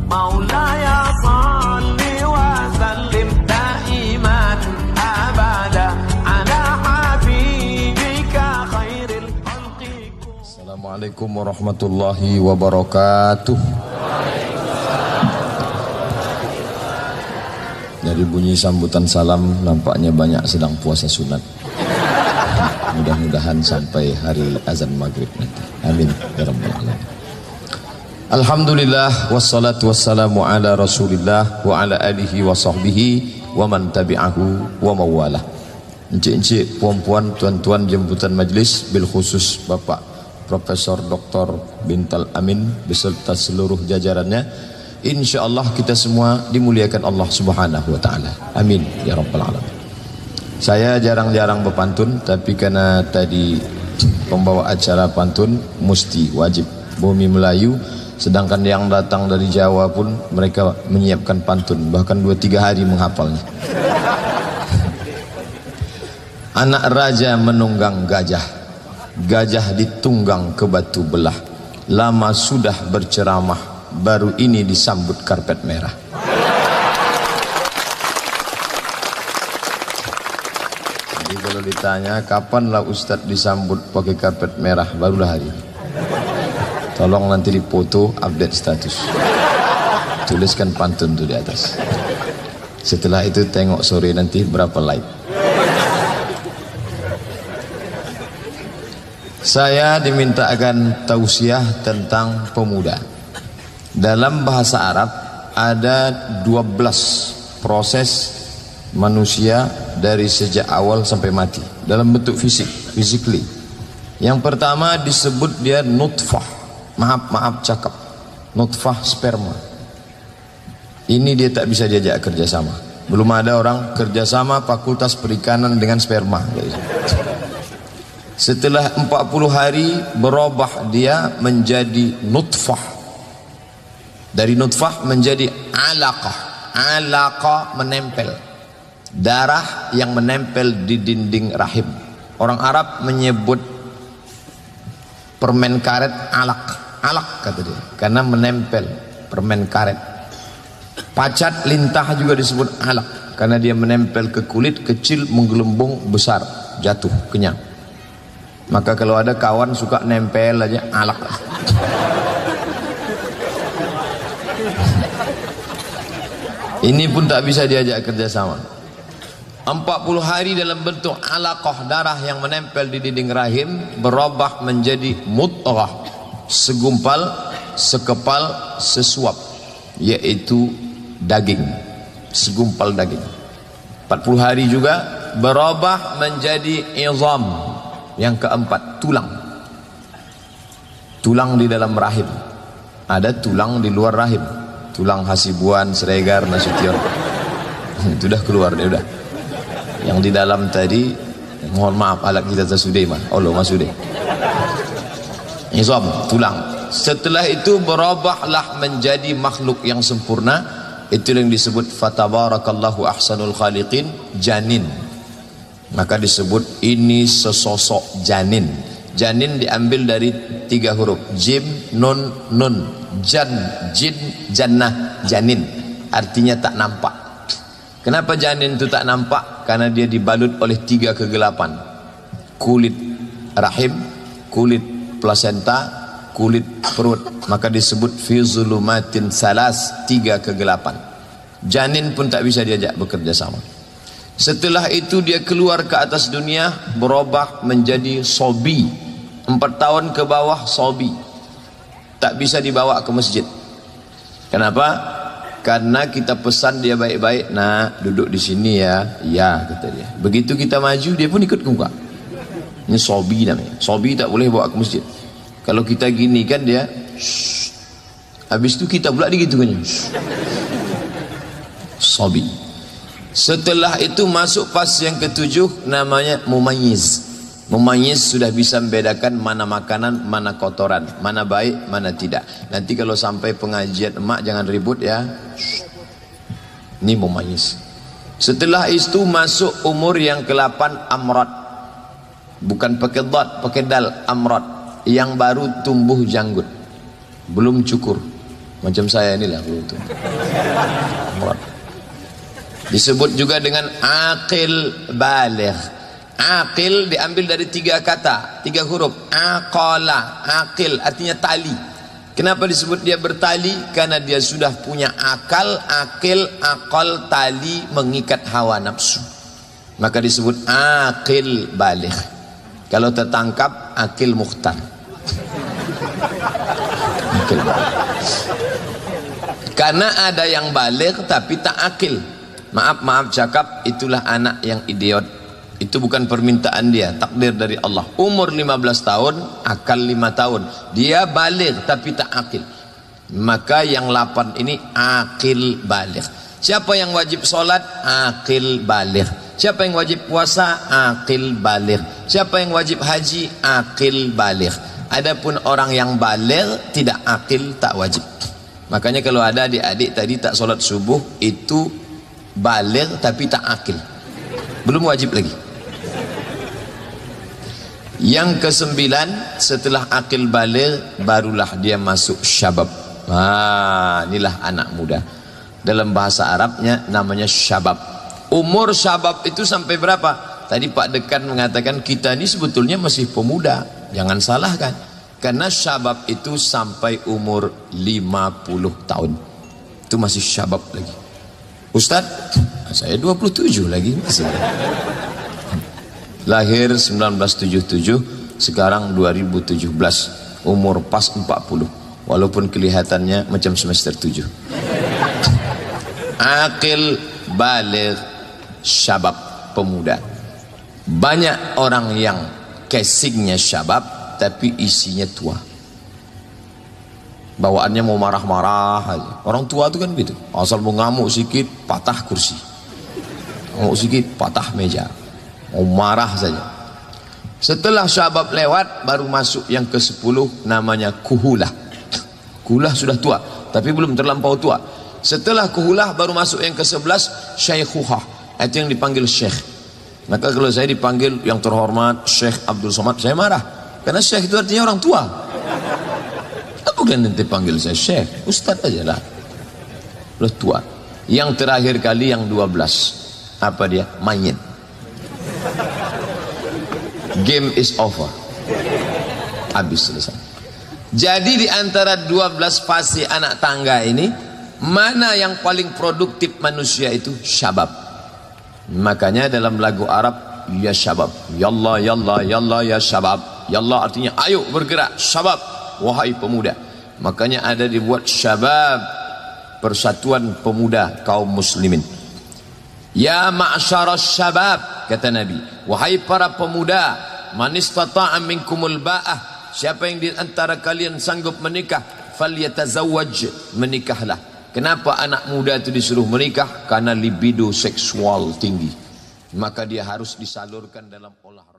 مولاي صل وسلم دائما أبدا على حبيبك خير الخلق. Assalamualaikum warahmatullahi wabarakatuh. Dari bunyi sambutan salam nampaknya banyak sedang puasa sunat. Mudah-mudahan sampai hari azan maghrib nanti. Amin ya rabbal alamin. Alhamdulillah wassalatu wassalamu ala Rasulillah wa ala alihi wa sahbihi wa man tabi'ahu wa mawalah. Encik-encik, puan-puan, tuan-tuan jemputan majlis, bil khusus Bapak Profesor Dr. Bintal Amin beserta seluruh jajarannya, insyaallah kita semua dimuliakan Allah Subhanahu wa taala. Amin ya rabbal alamin. Saya jarang-jarang berpantun, tapi karena tadi pembawa acara pantun mesti wajib bumi Melayu, sedangkan yang datang dari Jawa pun mereka menyiapkan pantun, bahkan 2-3 hari menghafalnya. Anak raja menunggang gajah, gajah ditunggang ke batu belah. Lama sudah berceramah, baru ini disambut karpet merah. Jadi kalau ditanya kapanlah Ustadz disambut pakai karpet merah, barulah hari ini. Tolong nanti dipoto, update status, tuliskan pantun tuh di atas. Setelah itu tengok sore nanti berapa like. Saya dimintakan tausiah tentang pemuda. Dalam bahasa Arab ada 12 proses manusia dari sejak awal sampai mati dalam bentuk fisik, physically. Yang pertama disebut dia nutfah. Maaf cakap. Nutfah sperma. Ini dia tak bisa diajak kerjasama. Belum ada orang kerjasama fakultas perikanan dengan sperma. Setelah 40 hari berubah dia menjadi nutfah. Dari nutfah menjadi alaqah. Alaqah menempel. Darah yang menempel di dinding rahim. Orang Arab menyebut permen karet alaq. Alaq kata dia, karena menempel permen karet. Pacat lintah juga disebut alaq, karena dia menempel ke kulit, kecil menggelembung, besar, jatuh, kenyang. Maka kalau ada kawan suka nempel aja alaq. Ini pun tak bisa diajak kerjasama. 40 hari dalam bentuk alaqah, darah yang menempel di dinding rahim, berubah menjadi mudghah, segumpal, sekepal, sesuap, yaitu daging, segumpal daging. 40 hari juga berubah menjadi izam. Yang keempat, tulang. Tulang di dalam rahim. Ada tulang di luar rahim. Tulang Hasibuan, Sregar, Nasution. Itu udah keluar dia udah. Yang di dalam tadi, mohon maaf alat kita tersudah mah. Allah masudah. Izam, tulang. Setelah itu berubahlah menjadi makhluk yang sempurna. Itu yang disebut fatabarakallahu ahsanul khaliqin, janin. Maka disebut ini sesosok janin. Janin diambil dari 3 huruf, jim, nun, nun. Jan, jin, jannah, janin. Artinya tak nampak. Kenapa janin itu tak nampak? Karena dia dibalut oleh 3 kegelapan. Kulit rahim, kulit plasenta, kulit perut. Maka disebut fi zulumatin salas, 3 kegelapan. Janin pun tak bisa diajak bekerja sama. Setelah itu dia keluar ke atas dunia, berubah menjadi sobi. 4 tahun ke bawah sobi. Tak bisa dibawa ke masjid. Kenapa? Karena kita pesan dia baik-baik, nah duduk di sini ya, ya kata dia. Begitu kita maju dia pun ikut muka. Ini sobi namanya. Sobi tak boleh bawa ke masjid. Kalau kita gini kan dia, shh. Habis itu kita pula digitukannya. Sobi. Setelah itu masuk fase yang ke-7, namanya mumayyiz. Mumayyiz sudah bisa membedakan mana makanan, mana kotoran, mana baik, mana tidak. Nanti kalau sampai pengajian emak jangan ribut ya. Ini mumayyiz. Setelah itu masuk umur yang ke-8, amrad. Bukan pakai dad, pakai dal, amrad. Yang baru tumbuh janggut, belum cukur. Macam saya inilah dulu itu. Disebut juga dengan aqil baligh. Aqil diambil dari 3 kata, 3 huruf. Aqala, aqil artinya tali. Kenapa disebut dia bertali? Karena dia sudah punya akal, akil, akal, tali mengikat hawa nafsu. Maka disebut aqil baligh. Kalau tertangkap, akil mukhtar. Akil baligh. Karena ada yang baligh tapi tak akil. Maaf cakap, itulah anak yang idiot. Itu bukan permintaan dia, takdir dari Allah. Umur 15 tahun, akal 5 tahun. Dia baligh tapi tak akil. Maka yang 8 ini akil baligh. Siapa yang wajib solat? Akil baligh. Siapa yang wajib puasa? Akil baligh. Siapa yang wajib haji? Akil baligh. Adapun orang yang baligh tidak akil, tak wajib. Makanya kalau ada adik-adik tadi tak solat subuh, itu baligh tapi tak akil, belum wajib lagi. Yang ke-9, setelah akil baligh barulah dia masuk syabab. Inilah anak muda. Dalam bahasa Arabnya namanya syabab. Umur syabab itu sampai berapa? Tadi Pak Dekan mengatakan kita ini sebetulnya masih pemuda. Jangan salahkan. Karena syabab itu sampai umur 50 tahun. Itu masih syabab lagi. Ustadz, saya 27 lagi masih. Lahir 1977, sekarang 2017, umur pas 40, walaupun kelihatannya macam semester 7. Akil baligh syabab, pemuda. Banyak orang yang casingnya syabab tapi isinya tua. Bawaannya mau marah-marah aja. Orang tua itu kan gitu, asal mau ngamuk sedikit patah kursi, ngamuk sedikit patah meja, mau marah saja. Setelah syabab lewat baru masuk yang ke-10, namanya kuhulah. Kuhulah sudah tua tapi belum terlampau tua. Setelah kuhulah baru masuk yang ke-11, syaikhuhah. Itu yang dipanggil syekh. Maka kalau saya dipanggil yang terhormat Syekh Abdul Somad, saya marah, karena syekh itu artinya orang tua. Bukan nanti panggil saya syekh, ustadz aja lah. Udah tua. Yang terakhir kali yang 12, apa dia? Mayit. Game is over. Habis, selesai. Jadi di antara 12 fase anak tangga ini, mana yang paling produktif manusia itu? Syabab. Makanya dalam lagu Arab, ya syabab, yallah yallah yallah ya syabab. Yallah artinya ayo bergerak, syabab, wahai pemuda. Makanya ada dibuat syabab, persatuan pemuda kaum muslimin. Ya ma'syaras syabab, kata Nabi, wahai para pemuda, man istata'a minkumul ba'ah, siapa yang di antara kalian sanggup menikah, falyatazawwaj, menikahlah. Kenapa anak muda itu disuruh menikah? Karena libido seksual tinggi, maka dia harus disalurkan dalam olahraga.